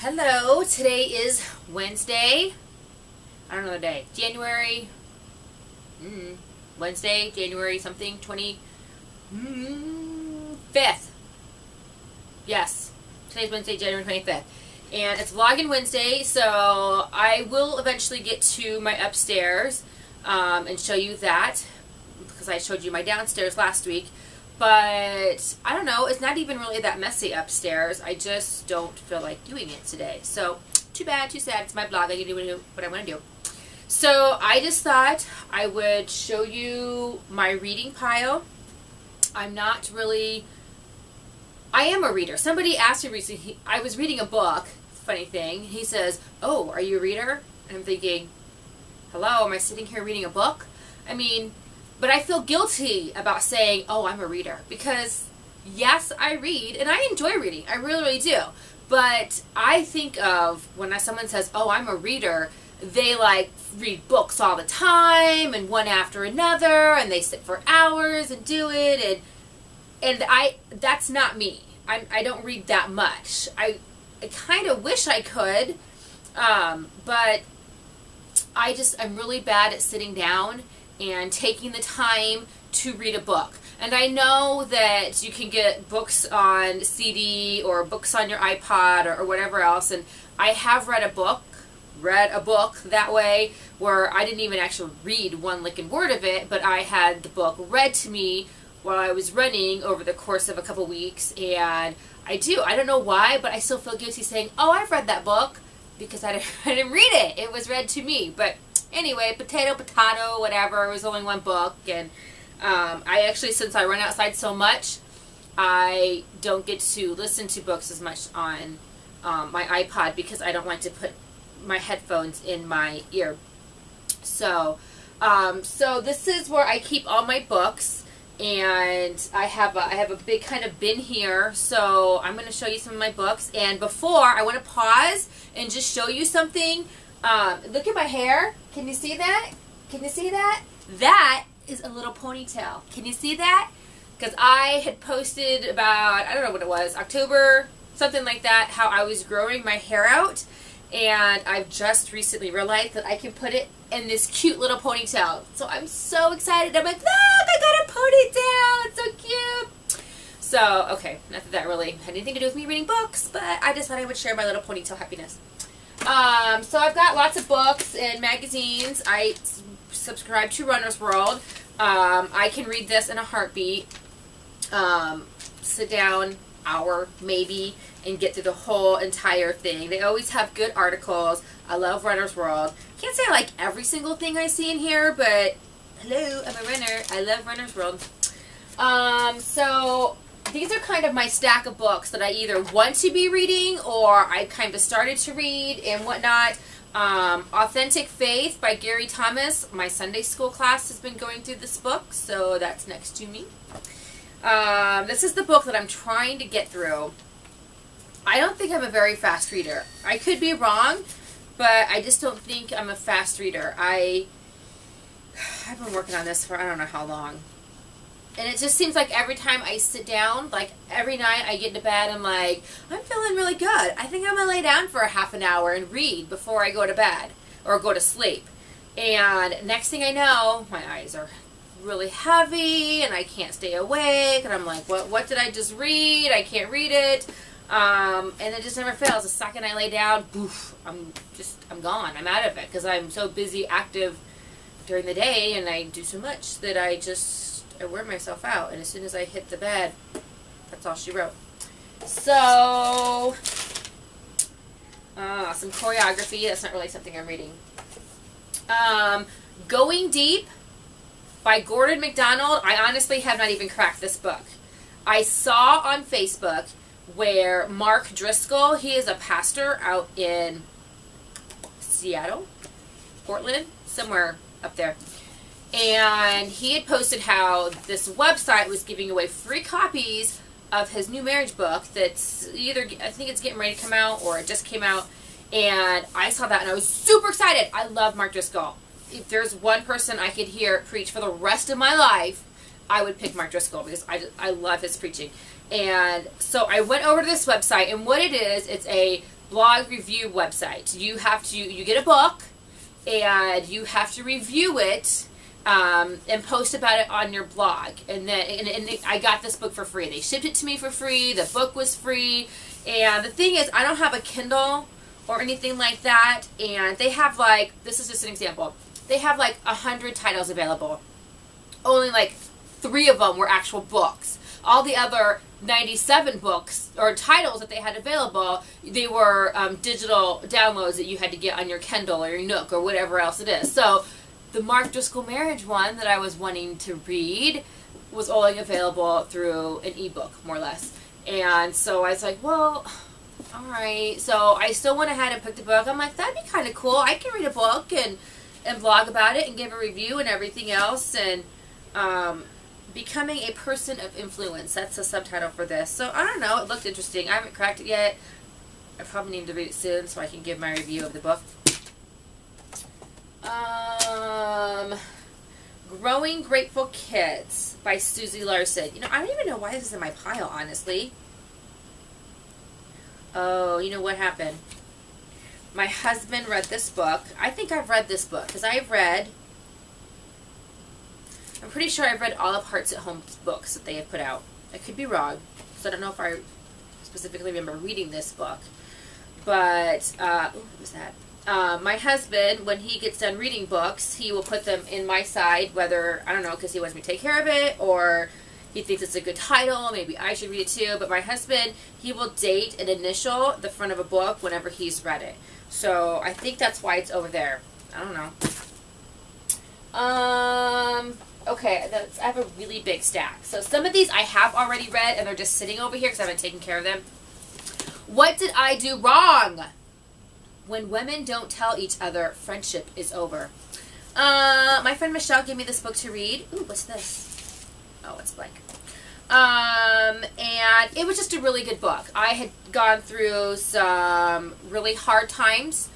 Hello, today is Wednesday. I don't know the day. Wednesday, January something, 25th. Yes, today's Wednesday, January 25th. And it's Vlogging Wednesday, so I will eventually get to my upstairs and show you that, because I showed you my downstairs last week. But I don't know, it's not even really that messy upstairs. I just don't feel like doing it today. So, too bad, too sad. It's my blog. I can do what I want to do. So, I just thought I would show you my reading pile. I am a reader. Somebody asked me recently, I was reading a book, funny thing. He says, "Oh, are you a reader?" And I'm thinking, hello, am I sitting here reading a book? I mean, but I feel guilty about saying, oh, I'm a reader. Because, yes, I read, and I enjoy reading. I really, really do. But I think of when someone says, oh, I'm a reader, they like read books all the time, and one after another, and they sit for hours and do it, and that's not me. I don't read that much. I kind of wish I could, but I'm really bad at sitting down and taking the time to read a book. And I know that you can get books on CD or books on your iPod or whatever else, and I have read a book that way where I didn't even actually read one licking word of it, but I had the book read to me while I was running over the course of a couple weeks, and I don't know why, but I still feel guilty saying, oh, I've read that book, because I didn't read it. It was read to me. But anyway, potato, whatever. It was only one book. And I actually, since I run outside so much, I don't get to listen to books as much on my iPod because I don't like to put my headphones in my ear. So this is where I keep all my books. And I have a big kind of bin here, so I'm going to show you some of my books. And before, I want to pause and just show you something. Look at my hair. Can you see that? Can you see that? That is a little ponytail. Can you see that? Because I had posted about, I don't know what it was, October, something like that, how I was growing my hair out. And I've just recently realized that I can put it in this cute little ponytail. So I'm so excited. I'm like, look, I got a ponytail. It's so cute. So, okay, not that that really had anything to do with me reading books, but I just thought I would share my little ponytail happiness. So I've got lots of books and magazines. I subscribe to Runner's World. I can read this in a heartbeat. Sit down, hour maybe, and get through the whole entire thing. They always have good articles. I love Runner's World. Can't say I like every single thing I see in here, but hello, I'm a runner. I love Runner's World. So these are kind of my stack of books that I either want to be reading or I kind of started to read and whatnot. Authentic Faith by Gary Thomas. My Sunday school class has been going through this book, so that's next to me. This is the book that I'm trying to get through. I don't think I'm a very fast reader. I could be wrong, but I just don't think I'm a fast reader. I've been working on this for I don't know how long. And it just seems like every time I sit down, like every night I get into bed, I'm like, I'm feeling really good. I think I'm going to lay down for a half an hour and read before I go to bed or go to sleep. And next thing I know, my eyes are really heavy and I can't stay awake. And I'm like, what did I just read? I can't read it. And it just never fails. The second I lay down, poof, I'm gone. I'm out of it because I'm so busy, active during the day, and I do so much that I wear myself out. And as soon as I hit the bed, that's all she wrote. So, some choreography. That's not really something I'm reading. Going Deep by Gordon MacDonald. I honestly have not even cracked this book. I saw on Facebook where Mark Driscoll, he is a pastor out in Seattle, Portland, somewhere up there. And he had posted how this website was giving away free copies of his new marriage book that's either, I think it's getting ready to come out or it just came out. And I saw that and I was super excited. I love Mark Driscoll. If there's one person I could hear preach for the rest of my life, I would pick Mark Driscoll because I love his preaching. And so I went over to this website, and what it is, it's a blog review website. You get a book, and you have to review it, and post about it on your blog. And then, and I got this book for free. They shipped it to me for free. The book was free. And the thing is, I don't have a Kindle or anything like that. And they have like, this is just an example. They have like 100 titles available. Only like 3 of them were actual books. All the other 97 books or titles that they had available, they were digital downloads that you had to get on your Kindle or your Nook or whatever else it is. So the Mark Driscoll Marriage one that I was wanting to read was only available through an ebook, more or less. And so I was like, well, all right. So I still went ahead and picked the book. I'm like, that'd be kind of cool. I can read a book and blog about it and give a review and everything else. And becoming a person of influence. That's the subtitle for this. So I don't know. It looked interesting. I haven't cracked it yet. I probably need to read it soon so I can give my review of the book. Growing Grateful Kids by Susie Larson. You know, I don't even know why this is in my pile, honestly. Oh, you know what happened? My husband read this book. I think I've read this book because I'm pretty sure I've read all of Hearts at Home's books that they have put out. I could be wrong, so I don't know if I specifically remember reading this book. But, what was that? My husband, when he gets done reading books, he will put them in my side, whether, I don't know, because he wants me to take care of it, or he thinks it's a good title, maybe I should read it too. But my husband, he will date and initial the front of a book whenever he's read it. So I think that's why it's over there. I don't know. Okay, I have a really big stack. So some of these I have already read, and they're just sitting over here because I haven't taken care of them. What did I do wrong? When women don't tell each other, friendship is over. My friend Michelle gave me this book to read. Ooh, what's this? Oh, it's blank. And it was just a really good book. I had gone through some really hard times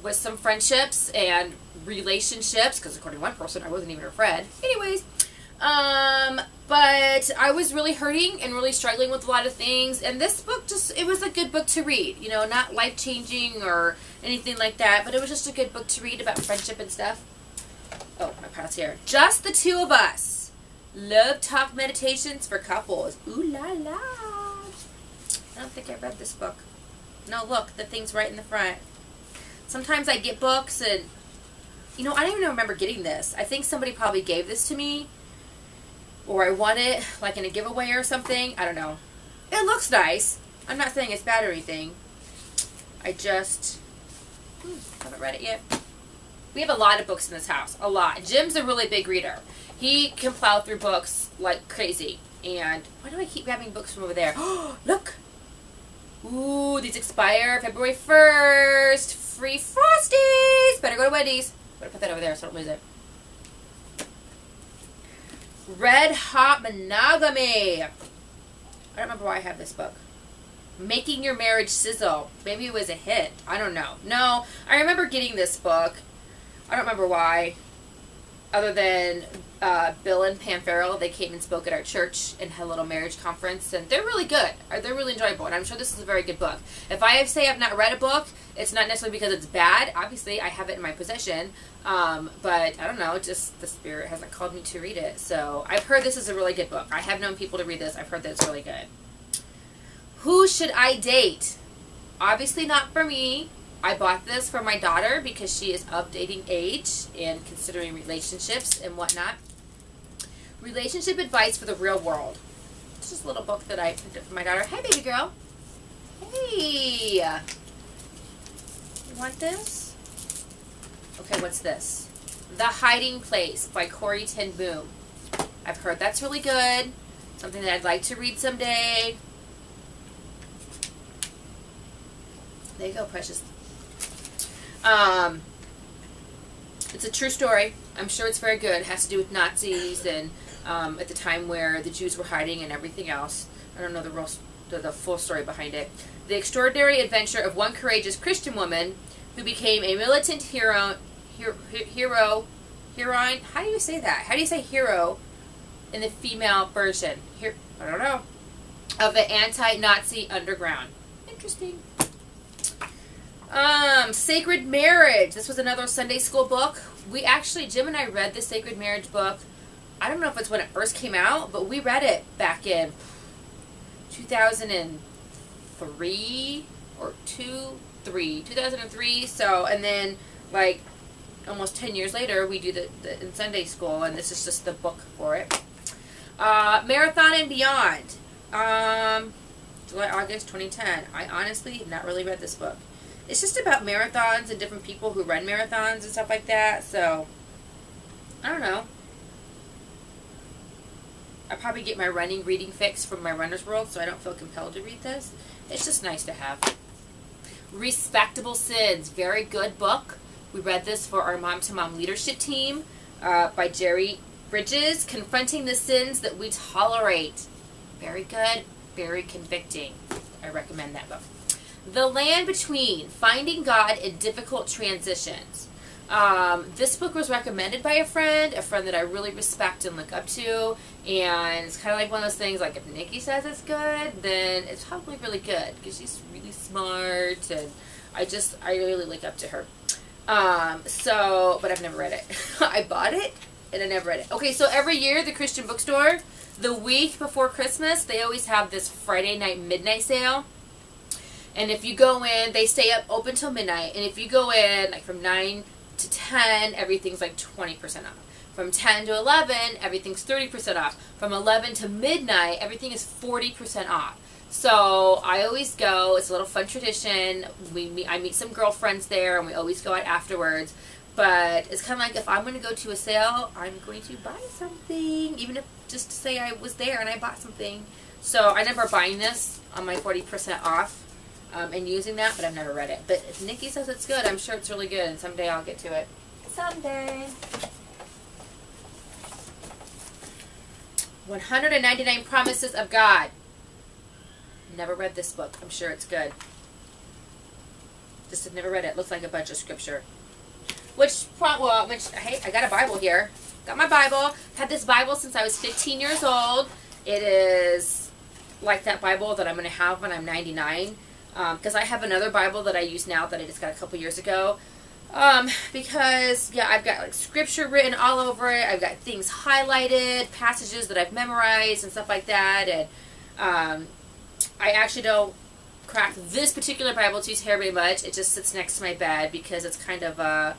with some friendships and relationships, because according to one person, I wasn't even her friend. Anyways, but I was really hurting and really struggling with a lot of things, and this book it was a good book to read. You know, not life-changing or anything like that, but it was just a good book to read about friendship and stuff. Oh, my pala's here. Just the Two of Us. Love Talk Meditations for Couples. Ooh la la. I don't think I read this book. No, look, the thing's right in the front. Sometimes I get books and, you know, I don't even remember getting this. I think somebody probably gave this to me, or I won it, like in a giveaway or something. I don't know. It looks nice. I'm not saying it's bad or anything. I just haven't read it yet. We have a lot of books in this house. A lot. Jim's a really big reader. He can plow through books like crazy. And why do I keep grabbing books from over there? Look! Ooh, these expire February 1st. Free Frosties! Better go to Wendy's. Better put that over there so I don't lose it. Red Hot Monogamy. I don't remember why I have this book. Making Your Marriage Sizzle. Maybe it was a hit. I don't know. No, I remember getting this book. I don't remember why. Other than Bill and Pam Farrell, they came and spoke at our church and had a little marriage conference, and they're really good. They're really enjoyable, and I'm sure this is a very good book. If I say I've not read a book, it's not necessarily because it's bad. Obviously, I have it in my possession, but I don't know, just the Spirit hasn't called me to read it. So I've heard this is a really good book. I have known people to read this. I've heard that it's really good. Who should I date? Obviously not for me. I bought this for my daughter because she is of dating age and considering relationships and whatnot. Relationship Advice for the Real World. It's just a little book that I picked up for my daughter. Hey, baby girl. Hey. You want this? Okay, what's this? The Hiding Place by Corrie ten Boom. I've heard that's really good. Something that I'd like to read someday. There you go, precious. It's a true story. I'm sure it's very good. It has to do with Nazis and at the time where the Jews were hiding and everything else. I don't know the full story behind it. The extraordinary adventure of one courageous Christian woman who became a militant heroine. How do you say that? How do you say hero in the female version? I don't know. Of the anti-Nazi underground. Interesting. Sacred Marriage. This was another Sunday school book. Jim and I read the Sacred Marriage book. I don't know if it's when it first came out, but we read it back in 2003 or 2003. So, and then like almost 10 years later, we do the in Sunday school, and this is just the book for it. Marathon and Beyond. July, August 2010. I honestly have not really read this book. It's just about marathons and different people who run marathons and stuff like that. So, I don't know. I probably get my running reading fix from my Runner's World, so I don't feel compelled to read this. It's just nice to have. Respectable Sins. Very good book. We read this for our mom-to-mom leadership team by Jerry Bridges. Confronting the Sins That We Tolerate. Very good. Very convicting. I recommend that book. The Land Between, Finding God in Difficult Transitions. This book was recommended by a friend that I really respect and look up to, and it's kind of like one of those things, like if Nikki says it's good, then it's probably really good, because she's really smart, and I really look up to her. But I've never read it. I bought it, and I never read it. Okay, so every year, the Christian bookstore, the week before Christmas, they always have this Friday night midnight sale. And if you go in, they stay up open till midnight. And if you go in, like from 9 to 10, everything's like 20% off. From 10 to 11, everything's 30% off. From 11 to midnight, everything is 40% off. So I always go. It's a little fun tradition. I meet some girlfriends there, and we always go out afterwards. But it's kind of like, if I'm going to go to a sale, I'm going to buy something, even if just to say I was there and I bought something. So I remember buying this on my 40% off. And using that, but I've never read it. But if Nikki says it's good, I'm sure it's really good, and someday I'll get to it. Someday. 199 Promises of God. Never read this book. I'm sure it's good. Just have never read it. Looks like a bunch of scripture. Hey, I got a Bible here. Got my Bible. Had this Bible since I was 15 years old. It is like that Bible that I'm going to have when I'm 99. Because I have another Bible that I use now that I just got a couple years ago. Because, yeah, I've got like scripture written all over it. I've got things highlighted, passages that I've memorized and stuff like that. And I actually don't crack this particular Bible too terribly much. It just sits next to my bed because it's kind of I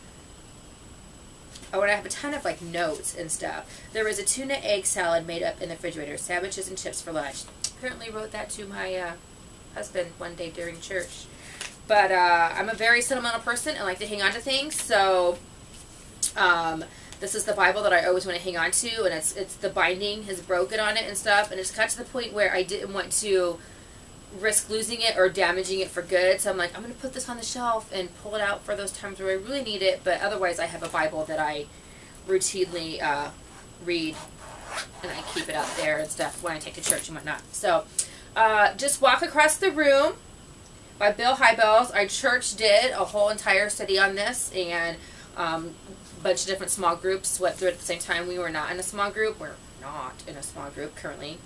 want to have a ton of like notes and stuff. There was a tuna egg salad made up in the refrigerator, sandwiches and chips for lunch. Apparently wrote that to my husband one day during church. But I'm a very sentimental person and like to hang on to things, so this is the Bible that I always want to hang on to, and it's the binding is broken on it and stuff, and it's got to the point where I didn't want to risk losing it or damaging it for good, so I'm like, I'm going to put this on the shelf and pull it out for those times where I really need it, but otherwise I have a Bible that I routinely read, and I keep it out there and stuff when I take to church and whatnot. So Just Walk Across the Room by Bill Hybels. Our church did a whole entire study on this, and a bunch of different small groups went through it at the same time. We were not in a small group. We're not in a small group currently.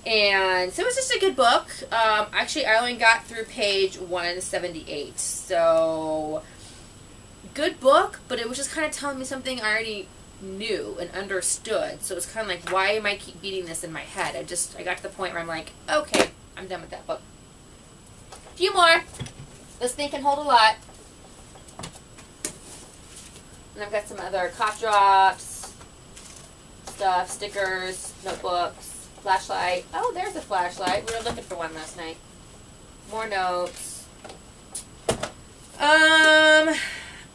And so it was just a good book. Actually, I only got through page 178. So, good book, but it was just kind of telling me something I already knew and understood. So it was kind of like, why am I keep beating this in my head? I got to the point where I'm like, okay, I'm done with that book. A few more. This thing can hold a lot. And I've got some other cough drops, stuff, stickers, notebooks, flashlight. Oh, there's a flashlight. We were looking for one last night. More notes.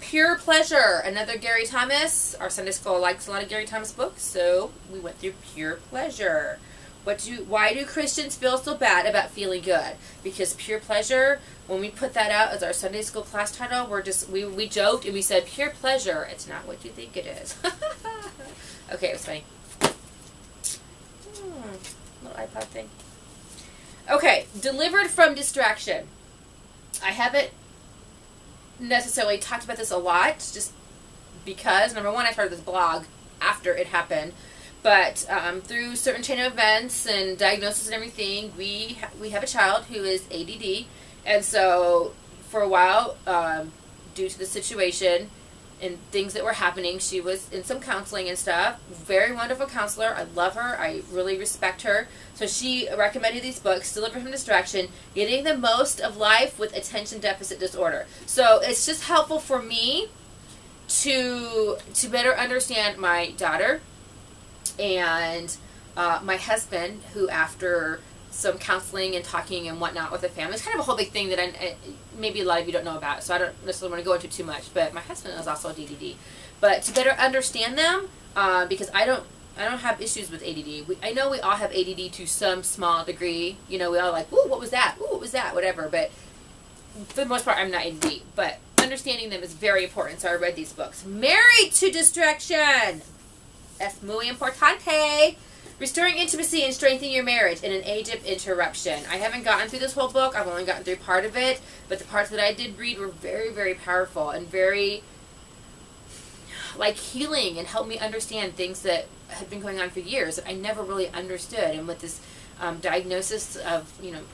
Pure Pleasure, another Gary Thomas. Our Sunday school likes a lot of Gary Thomas books, so we went through Pure Pleasure. Why do Christians feel so bad about feeling good? Because Pure Pleasure, when we put that out as our Sunday school class title, we joked and we said, Pure Pleasure, it's not what you think it is. Okay, it was funny. Little iPod thing. Okay, Delivered from Distraction. I haven't necessarily talked about this a lot, just because, number one, I started this blog after it happened, but through certain chain of events and diagnosis and everything, we have a child who is ADD, and so for a while, due to the situation and things that were happening. She was in some counseling and stuff. Very wonderful counselor. I love her. I really respect her. So she recommended these books, Delivered from Distraction, Getting the Most of Life with Attention Deficit Disorder. So it's just helpful for me to better understand my daughter and my husband, who after some counseling and talking and whatnot with the family, it's kind of a whole big thing that maybe a lot of you don't know about, so I don't necessarily want to go into too much, but my husband is also DDD. But to better understand them, because I don't have issues with ADD. I know we all have ADD to some small degree. You know, we all like, ooh, what was that? Ooh, what was that? Whatever. But for the most part, I'm not ADD. But understanding them is very important, so I read these books. Married to Distraction. Es muy importante. Restoring intimacy and strengthening your marriage in an age of interruption. I haven't gotten through this whole book. I've only gotten through part of it. But the parts that I did read were very, very powerful and very, like, healing, and helped me understand things that had been going on for years that I never really understood. And with this diagnosis of,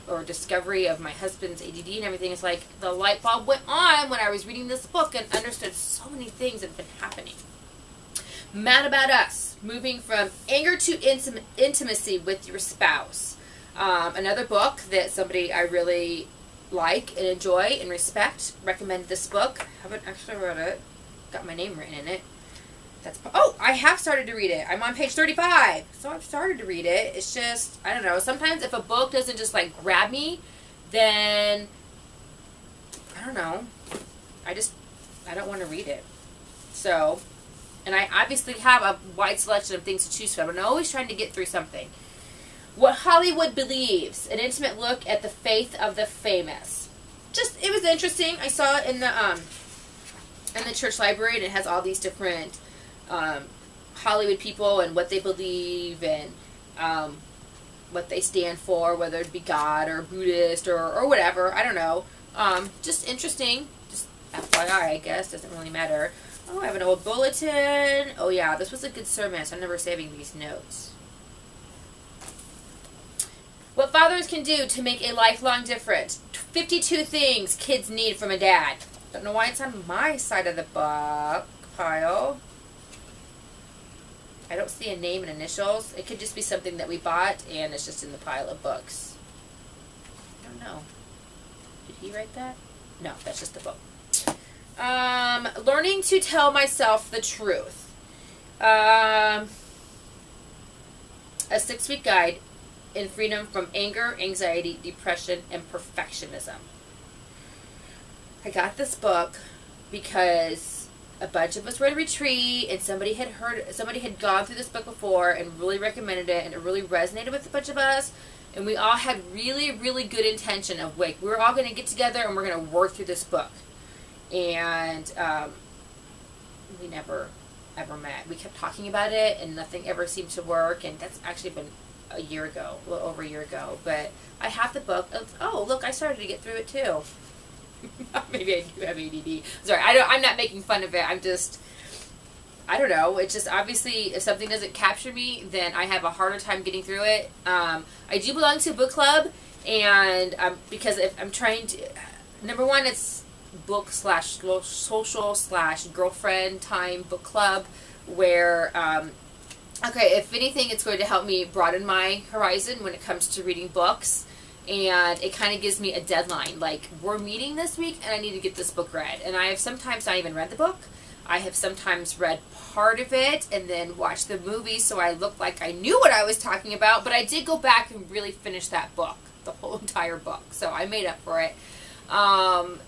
or discovery of my husband's ADD and everything, it's like the light bulb went on when I was reading this book and understood so many things that have been happening. Mad About Us, moving from anger to intimacy with your spouse. Another book that somebody I really like and enjoy and respect recommended this book. I haven't actually read it. Got my name written in it. I have started to read it. I'm on page 35. So I've started to read it. It's just, I don't know. Sometimes if a book doesn't just like grab me, then I don't know. I don't want to read it. So, and I obviously have a wide selection of things to choose from. And I'm always trying to get through something. What Hollywood Believes, an intimate look at the faith of the famous. It was interesting. I saw it in the church library, and it has all these different Hollywood people and what they believe and what they stand for, whether it be God or Buddhist or whatever. I don't know. Just interesting. Just FYI, I guess. Doesn't really matter. Oh, I have an old bulletin. Oh, yeah. This was a good sermon, so I'm never saving these notes. What fathers can do to make a lifelong difference. 52 things kids need from a dad. Don't know why it's on my side of the book pile. I don't see a name and initials. It could just be something that we bought and it's just in the pile of books. I don't know. Did he write that? No, that's just the book. Learning to tell myself the truth. A 6-week guide in freedom from anger, anxiety, depression, and perfectionism. I got this book because a bunch of us were at a retreat and somebody had gone through this book before and really recommended it, and it really resonated with a bunch of us, and we all had really, really good intention of, like, we're all going to get together and we're going to work through this book. And we never ever met. We kept talking about it and nothing ever seemed to work, and that's actually been a little over a year ago. But I have the book. Oh, look, I started to get through it too. Maybe I do have ADD. Sorry, I'm not making fun of it. I don't know. It's just, obviously, if something doesn't capture me, then I have a harder time getting through it. I do belong to a book club, and because if I'm trying to, number one, it's book/social/girlfriend time book club, where if anything, it's going to help me broaden my horizon when it comes to reading books. And it kind of gives me a deadline. Like, we're meeting this week and I need to get this book read. And I have sometimes not even read the book. I have sometimes read part of it and then watched the movie so I looked like I knew what I was talking about. But I did go back and really finish that book, the whole entire book. So I made up for it.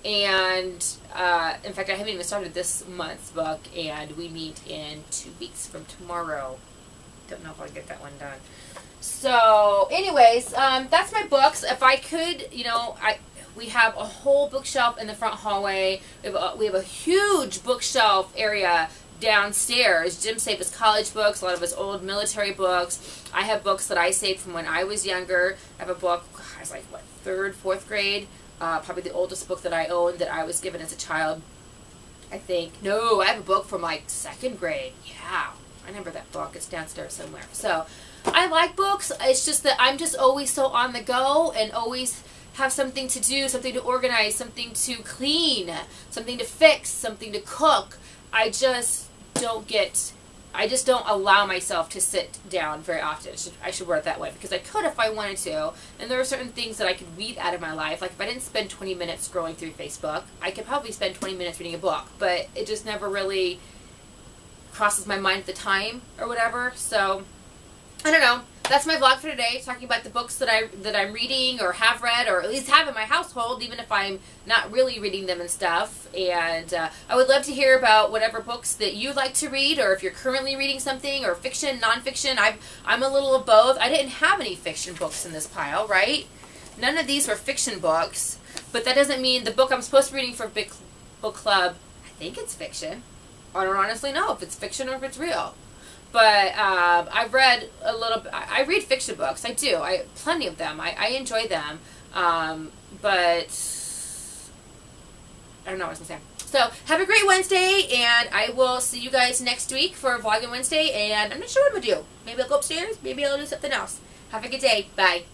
In fact, I haven't even started this month's book, and we meet in 2 weeks from tomorrow. Don't know if I'll get that one done. So, anyways, that's my books. If I could, we have a whole bookshelf in the front hallway. We have a huge bookshelf area downstairs. Jim saved his college books, a lot of his old military books. I have books that I saved from when I was younger. I have a book, I was like, 3rd, 4th grade. Probably the oldest book that I owned that I was given as a child, I think. No, I have a book from, 2nd grade. Yeah, I remember that book. It's downstairs somewhere. So, I like books. It's just that I'm just always so on the go and always have something to do, something to organize, something to clean, something to fix, something to cook. I just don't allow myself to sit down very often. I should word it that way, because I could if I wanted to, and there are certain things that I could weed out of my life. Like if I didn't spend 20 minutes scrolling through Facebook, I could probably spend 20 minutes reading a book, but it just never really crosses my mind at the time or whatever. So I don't know. That's my vlog for today, talking about the books that I'm reading or have read, or at least have in my household, even if I'm not really reading them and stuff. And I would love to hear about whatever books that you like to read, or if you're currently reading something, or fiction, nonfiction. I'm a little of both. I didn't have any fiction books in this pile, right? None of these were fiction books, but that doesn't mean the book I'm supposed to be reading for Big Book Club, I think it's fiction. I don't honestly know if it's fiction or if it's real. But I've read a little. I read fiction books. I do. Plenty of them. I enjoy them. But I don't know what I was gonna say. So have a great Wednesday, and I will see you guys next week for Vlogging Wednesday. And I'm not sure what I'm gonna do. Maybe I'll go upstairs. Maybe I'll do something else. Have a good day. Bye.